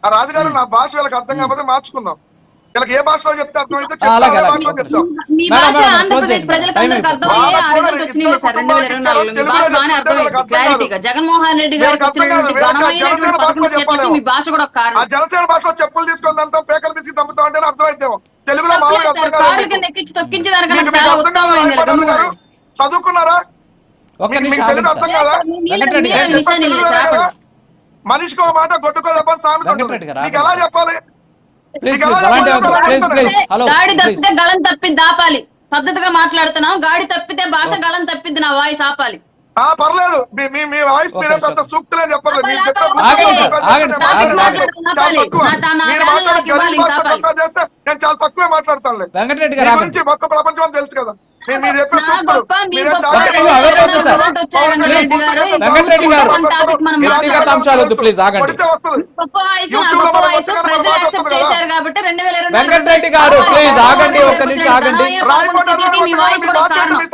ఆ రాజుగారు నా భాష వీళ్ళకి అర్థం కాకపోతే మార్చుకుందాం. వీళ్ళకి ఏ భాషలో చెప్తే అర్థమైతే చెప్తాం. మీ భాష ఆంధ్రప్రదేశ్ ప్రజలకు అందరికి అర్థమయ్యే ఆర్టికల్స్ వచ్చినాయి సార్ 2024 భాష బాగానే అర్థమైంది క్లారిటీగా. జగన్మోహన్ రెడ్డి గారికి వచ్చినటువంటి ఘనమైనటువంటి పథకం చెప్పి మీ భాష కూడా ఒక కారణం. ఆ జనసేన భాషలో చెప్పులు తీసుకొని అంతా పేకలు పిసికి తమ్ముతాం అంటే అర్థమైతేమో తెలుగులో మామూలుగా అర్థం కాదు. కింద ఎక్కించి తొక్కించే దానికన్నా చాలా ఉత్తమమైనది. చదువుకున్నారా? తెలుగు అర్థం కాదా? మనిషికి ఒక మాట గొడ్డుకో తప్పని సామెత నీకు ఎలా చెప్పాలి? గాడి తప్పితే గలం తప్పింది ఆపాలి. పద్ధతిగా మాట్లాడుతున్నాం. గాడి తప్పితే భాష గలం తప్పిద్ది. నా వాయిస్ ఆపాలి. పర్లేదు మీ వాయిస్ మీరే పెద్ద సూక్తులే చెప్పండి. నేను చాలా తక్కువే మాట్లాడతాను. గురించి మొత్తం ప్రపంచం తెలుసు కదా.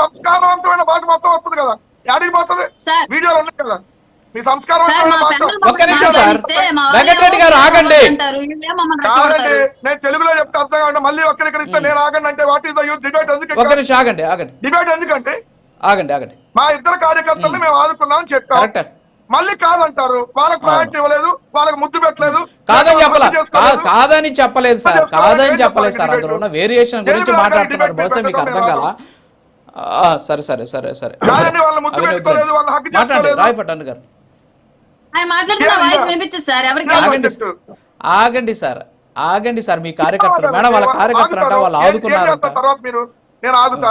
సంస్కారవంతమైన భాష మొత్తం వస్తుంది కదా. యాడికి పోతుంది? వీడియోలు ఉన్నాయి కదా. మీ సంస్కారవంతమైన భాష. నేను తెలుగులో చెప్తే అర్థం కాదు. మళ్ళీ వక్రీకరిస్తే నేను ఆగండి అంటే what is the youth debate? Debate ఎందుకంటే మా ఇద్దరు కార్యకర్తల్ని మేము ఆదుకున్నామని చెప్పాం. మళ్ళీ కాదంటారు. వాళ్ళకి ప్రయారిటీ ఇవ్వలేదు, వాళ్ళకి ముద్దు పెట్టలేదు. కాదని చెప్పలేదు సార్. అందులో ఉన్న వేరియేషన్ గురించి మాట్లాడుతున్నారు. బహుశా మీకు అర్థం కాల. సరే సరే సరే సరే మాట్లాడండి రాయపట్టాను గారు. ఆగండి సార్. మీ కార్యకర్తలు మేడం వాళ్ళ కార్యకర్తలు అంటే వాళ్ళు ఆదుకున్నారు. తర్వాత మీరు నేను ఆగుతా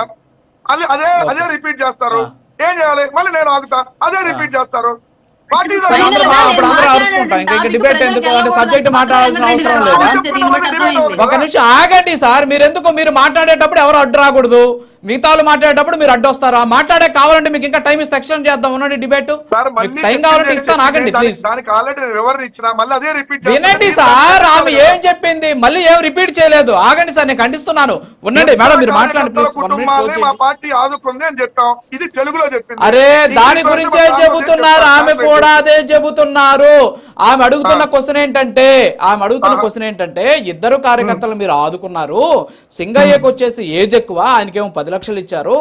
అదే రిపీట్ చేస్తారు. ఏం చేయాలి? మళ్ళీ నేను ఆగుతా అదే రిపీట్ చేస్తారు. డిబేట్ ఎందుకు అంటే సబ్జెక్ట్ మాట్లాడాల్సిన అవసరం లేదా? ఒక నిమిషం ఆగండి సార్. మీరు మాట్లాడేటప్పుడు ఎవరు అడ్డు రాకూడదు. మిగతా వాళ్ళు మాట్లాడేటప్పుడు మీరు అడ్డొస్తారు. ఆ మాట్లాడే కావాలంటే మీకు ఇంకా టైం ఇస్తే ఎక్స్టెండ్ చేద్దాం. ఉన్నది డిబేట్ టైం కావాలంటే ఇస్తాను. ఆగండి ప్లీజ్. వినండి సార్. ఆమె ఏం చెప్పింది మళ్ళీ ఏం రిపీట్ చేయలేదు. ఆగండి సార్, నేను ఖండిస్తున్నాను. ఉండండి మేడం, మీరు మాట్లాడండి ప్లీజ్. అరే దాని గురించే చెబుతున్నారు. ఆమె కూడా అదే చెబుతున్నారు. ఆమె అడుగుతున్న క్వశ్చన్ ఏంటంటే ఇద్దరు కార్యకర్తలు మీరు ఆదుకున్నారు. సింగయ్యకు వచ్చేసి ఏజ్ ఎక్కువ, ఆయనకేమో 10 లక్షలు ఇచ్చారు.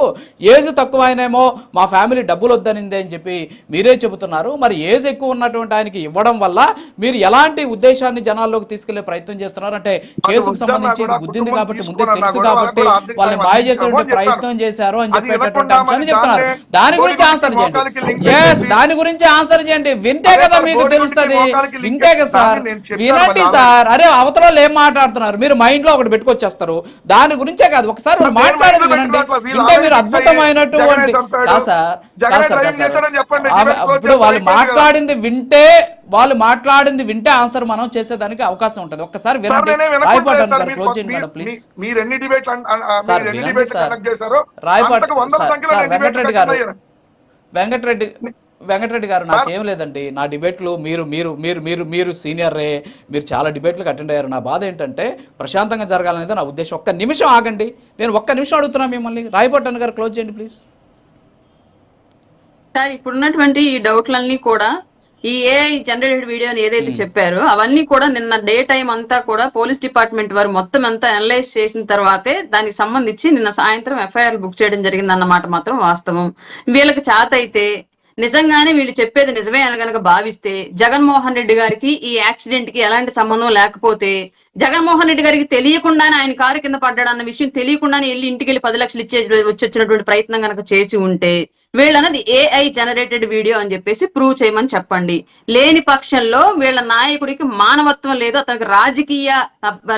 ఏజ్ తక్కువ ఆయనేమో మా ఫ్యామిలీ డబ్బులు వద్దనింది అని చెప్పి మీరే చెబుతున్నారు. మరి ఏజ్ ఎక్కువ ఉన్నటువంటి ఆయనకి ఇవ్వడం వల్ల మీరు ఎలాంటి ఉద్దేశాన్ని జనాల్లోకి తీసుకెళ్లే ప్రయత్నం చేస్తున్నారు? అంటే కేసుకు సంబంధించి గుద్దింది కాబట్టి ముందే తెలుసు కాబట్టి వాళ్ళని మాయ చేసేటువంటి ప్రయత్నం చేశారు అని చెప్పేటటువంటి అంశాన్ని చెప్తున్నారు. దాని గురించి ఆన్సర్ చేయండి. వింటే కదా మీకు తెలుస్తుంది. వింటే కదా సార్, వినండి సార్. అరే అవతల ఏం మాట్లాడుతున్నారు మీరు మైండ్ లో ఒకటి పెట్టుకొచ్చేస్తారు. దాని గురించే కాదు, ఒకసారి మాట్లాడేది వినండి. ఇంకా మీరు అద్భుతమైనటువంటి ఇప్పుడు వాళ్ళు మాట్లాడింది వింటే ఆన్సర్ మనం చేసేదానికి అవకాశం ఉంటుంది. ఒక్కసారి వినండి. వెంకటరెడ్డి గారు నాకేం లేదండి. నా డిబేట్లు మీరు సీనియర్రే, మీరు చాలా డిబేట్లకు అటెండ్ అయ్యారు. నా బాధ ఏంటంటే ప్రశాంతంగా జరగాలనేది నా ఉద్దేశం. ఒక్క నిమిషం ఆగండి. నేను ఒక్క నిమిషం అడుగుతున్నా మిమ్మల్ని. రాయపట్టాను గారు క్లోజ్ చేయండి ప్లీజ్. సార్ ఇప్పుడున్నటువంటి ఈ డౌట్లన్నీ కూడా ఈ ఏఐ జనరేటెడ్ వీడియోని ఏదైతే చెప్పారో అవన్నీ కూడా నిన్న డే టైం అంతా కూడా పోలీస్ డిపార్ట్మెంట్ వారు మొత్తం అంతా అనలైజ్ చేసిన తర్వాతే దానికి సంబంధించి నిన్న సాయంత్రం ఎఫ్ఐఆర్ బుక్ చేయడం జరిగింది అన్నమాట మాత్రం వాస్తవం. వీళ్ళకి చేత అయితే నిజంగానే వీళ్ళు చెప్పేది నిజమే అని కనుక భావిస్తే జగన్మోహన్ రెడ్డి గారికి ఈ యాక్సిడెంట్ కి ఎలాంటి సంబంధం లేకపోతే జగన్మోహన్ రెడ్డి గారికి తెలియకుండానే ఆయన కారు కింద పడ్డాడన్న విషయం తెలియకుండానే వెళ్ళి ఇంటికి వెళ్ళి 10 లక్షలు వచ్చినటువంటి ప్రయత్నం కనుక చేసి ఉంటే వీళ్ళన్నది ఏఐ జనరేటెడ్ వీడియో అని చెప్పేసి ప్రూవ్ చేయమని చెప్పండి. లేని పక్షంలో వీళ్ళ నాయకుడికి మానవత్వం లేదు, అతనికి రాజకీయ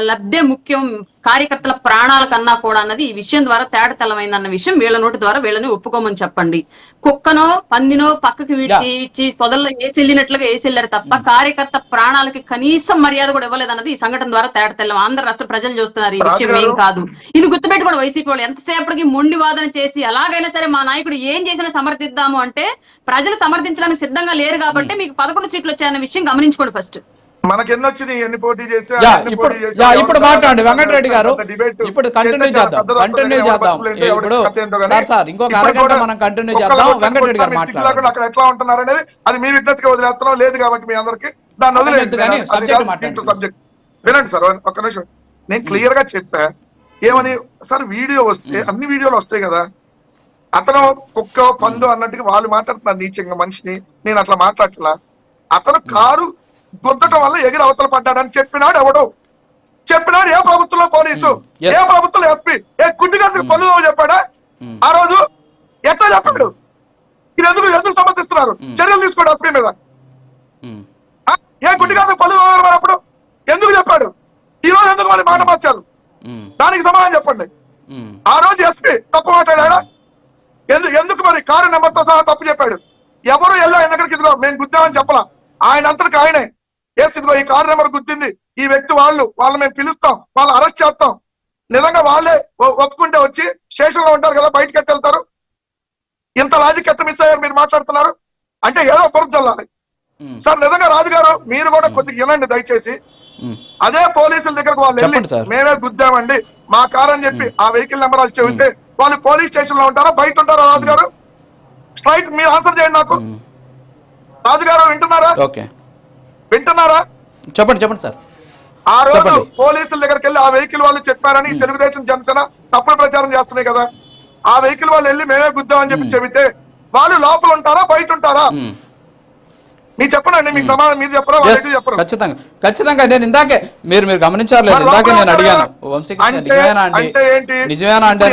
లబ్ధే ముఖ్యం కార్యకర్తల ప్రాణాల కన్నా కూడా అన్నది ఈ విషయం ద్వారా తేటతెల్లమైంది అన్న విషయం వీళ్ళ నోటి ద్వారా వీళ్ళని ఒప్పుకోమని చెప్పండి. కుక్కనో పందినో పక్కకి విడిచి పొదల్లో వేసిల్లినట్లుగా వేసిల్లారు తప్ప కార్యకర్త ప్రాణాలకి కనీసం మర్యాద కూడా ఇవ్వలేదు అన్నది ఈ సంఘటన ద్వారా తేటతెల్లం. ఆంధ్ర రాష్ట్ర ప్రజలు చూస్తున్నారు. ఈ విషయం ఏం కాదు. ఇది గుర్తుపెట్టుకోండి. వైసీపీ వాళ్ళు ఎంతసేపటికి మొండి వాదన చేసి ఎలాగైనా సరే మా నాయకుడు ఏం చేసినా సమర్థిద్దాము అంటే ప్రజలు సమర్థించడానికి సిద్ధంగా లేరు కాబట్టి మీకు 11 సీట్లు వచ్చాయన్న విషయం గమనించుకోండి. ఫస్ట్ మనకి ఎన్ని వచ్చినాయి, ఎన్ని పోటీ చేసి ఇప్పుడు మాట్లాడండి వెంకటరెడ్డి గారు. ఇప్పుడు కంటిన్యూ చేద్దాం. ఇప్పుడు సార్ ఇంకొక అరగంట మనం కంటిన్యూ చేద్దాం. వెంకటరెడ్డి గారు మాట్లాడారు. అక్కడ ఎట్లా ఉంటున్నారు అనేది అది మీ విజ్ఞతకి వదిలేస్తున్నాం లేదు కాబట్టి మీ అందరికి దాన్ని వదిలేదు. subject సబ్జెక్ట్ వినండి సార్ ఒక్క నిమిషం. నేను క్లియర్ గా చెప్పా ఏమని సార్, వీడియో వస్తే అన్ని వీడియోలు వస్తాయి కదా, అతను కుక్క పందు అన్నట్టుగా వాళ్ళు మాట్లాడుతున్నారు నీచంగా మనిషిని. నేను అట్లా మాట్లాడట్లా. అతను కారు గుద్దటం వల్ల ఎగిరి అవతల పడ్డాడని చెప్పినాడు ఎవడు? చెప్పినాడు ఏ ప్రభుత్వంలో పోలీసు, ఏ ప్రభుత్వంలో ఎస్పీ, ఏ గుడ్డిగా పనులు చెప్పాడా ఆ రోజు? ఎట్లా చెప్పాడు? ఇది ఎందుకు సమర్థిస్తున్నారు? చర్యలు తీసుకోండి ఎస్పీ మీద. ఏ గుడ్డిగా పనులు అప్పుడు ఎందుకు చెప్పాడు? ఈ రోజు ఎందుకు మరి మాట మార్చారు? దానికి సమాధానం చెప్పండి. ఆ రోజు ఎస్పీ తప్పు మాట్లాడా? ఎందుకు మరి కారు నెంబర్తో సహా తప్పు చెప్పాడు? ఎవరు వెళ్ళా ఆయన దగ్గరికి ఇదిగో మేము గుద్దామని చెప్పలా, ఆయన అంతటికి ఆయనే ఇదిగో ఈ కారు నెంబర్ గుర్తింది ఈ వ్యక్తి, వాళ్ళు మేము పిలుస్తాం, వాళ్ళు అరెస్ట్ చేస్తాం. నిజంగా వాళ్ళే ఒప్పుకుంటే వచ్చి స్టేషన్ లో ఉంటారు కదా, బయటకి ఎట్టి వెళ్తారు. ఇంత లాజిక్ ఎట్ట మిస్ అయ్యారు మీరు మాట్లాడుతున్నారు అంటే? ఏదో పొరుగు చల్లాలి సార్. నిజంగా రాజుగారు మీరు కూడా కొద్దిగా వినండి దయచేసి. అదే పోలీసుల దగ్గరకు వాళ్ళు వెళ్ళి మేమే గుద్దామండి మా కారు అని చెప్పి ఆ వెహికల్ నెంబర్ వాళ్ళు చెబితే వాళ్ళు పోలీస్ స్టేషన్ లో ఉంటారా బయట ఉంటారా? రాజుగారు స్ట్రైట్ మీరు ఆన్సర్ చేయండి నాకు. రాజుగారు వింటున్నారా? వింటున్నారా? చెప్పండి సార్. ఆ రోజు పోలీసుల దగ్గరికి వెళ్ళి ఆ వెహికల్ వాళ్ళు చెప్పారని తెలుగుదేశం జనసేన తప్పుడు ప్రచారం చేస్తున్నాయి కదా, ఆ వెహికల్ వాళ్ళు వెళ్ళి మేమే గుద్దామని చెప్పి చెబితే వాళ్ళు లోపల ఉంటారా బయట ఉంటారా? మీరు చెప్పండి. మీకు సమాధానం మీరు చెప్పరా? చెప్పరు. ఖచ్చితంగా నేను ఇందాకే మీరు గమనించారు లేదు, ఇందాకే నేను అడిగాను నిజమేనా అంటే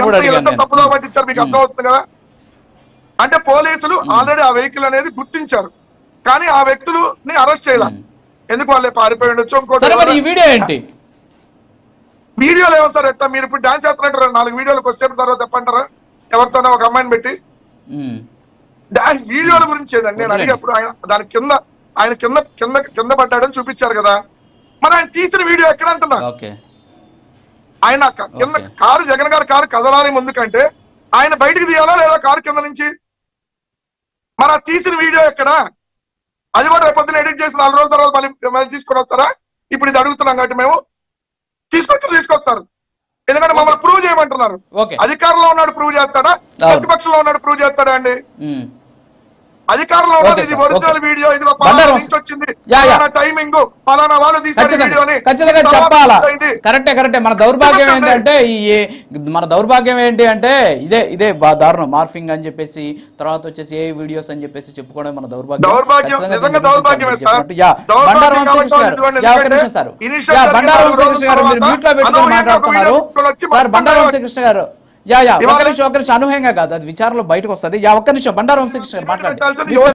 తప్పుదో పట్టించారు. మీకు అర్థం అవుతుంది కదా. అంటే పోలీసులు ఆల్రెడీ ఆ వెహికల్ అనేది గుర్తించారు కానీ ఆ వ్యక్తులని అరెస్ట్ చేయాలి. ఎందుకు వాళ్ళే పారిపోయి ఉండొచ్చు. ఇంకోటి వీడియో ఏంటి? వీడియోలు ఏమో సార్ ఎట్లా మీరు ఇప్పుడు డాన్స్ చేస్తున్నట్టు 4 వీడియోలకు వచ్చేపు తర్వాత చెప్పంటారా ఎవరితోనే ఒక అమ్మాయిని పెట్టి? వీడియోల గురించి ఏదండి నేను అడిగినప్పుడు ఆయన దాని కింద పడ్డాడని చూపించారు కదా, మరి ఆయన తీసిన వీడియో ఎక్కడ అంటున్నా? ఆయన కింద కారు జగన్ గారి కారు కదలాలి ముందు కంటే ఆయన బయటికి తీయాలా లేదా కారు కింద నుంచి? మరి ఆ తీసిన వీడియో ఎక్కడ? అది కూడా రేపొద్దున ఎడిట్ చేసి 4 రోజుల తర్వాత మళ్ళీ తీసుకొని వస్తారా? ఇప్పుడు ఇది అడుగుతున్నాం కాబట్టి మేము తీసుకొస్తారు. ఎందుకంటే మమ్మల్ని ప్రూవ్ చేయమంటున్నారు. అధికారంలో ఉన్నాడు ప్రూవ్ చేస్తాడా, ప్రతిపక్షంలో ఉన్నాడు ప్రూవ్ చేస్తాడా అండి? అధికారంలో ఉన్నది ఇది ఒరిజినల్ వీడియో, ఇది వచ్చింది టైమింగ్ పలానా వాళ్ళు తీసిన వీడియోని ఖచ్చితంగా చెప్పాలా? కరెక్టే. మన దౌర్భాగ్యం ఏంటి అంటే ఇదే దారుణం. మార్ఫింగ్ అని చెప్పేసి తర్వాత వచ్చేసి ఏ వీడియోస్ అని చెప్పేసి చెప్పుకోవడం మన దౌర్భాగ్యం. బండారు వంశీకృష్ణ గారు మీరు మ్యూట్ లో పెట్టుకొని మాట్లాడుతున్నారు సార్. బండారు వంశీకృష్ణ గారు ఒక్క నిమిషం అనూహ్యంగా కాదు, అది విచారణలో బయటకు వస్తుంది. ఒక్క నిమిషం బండారు వంశీకృష్ణ గారు మాట్లాడండి.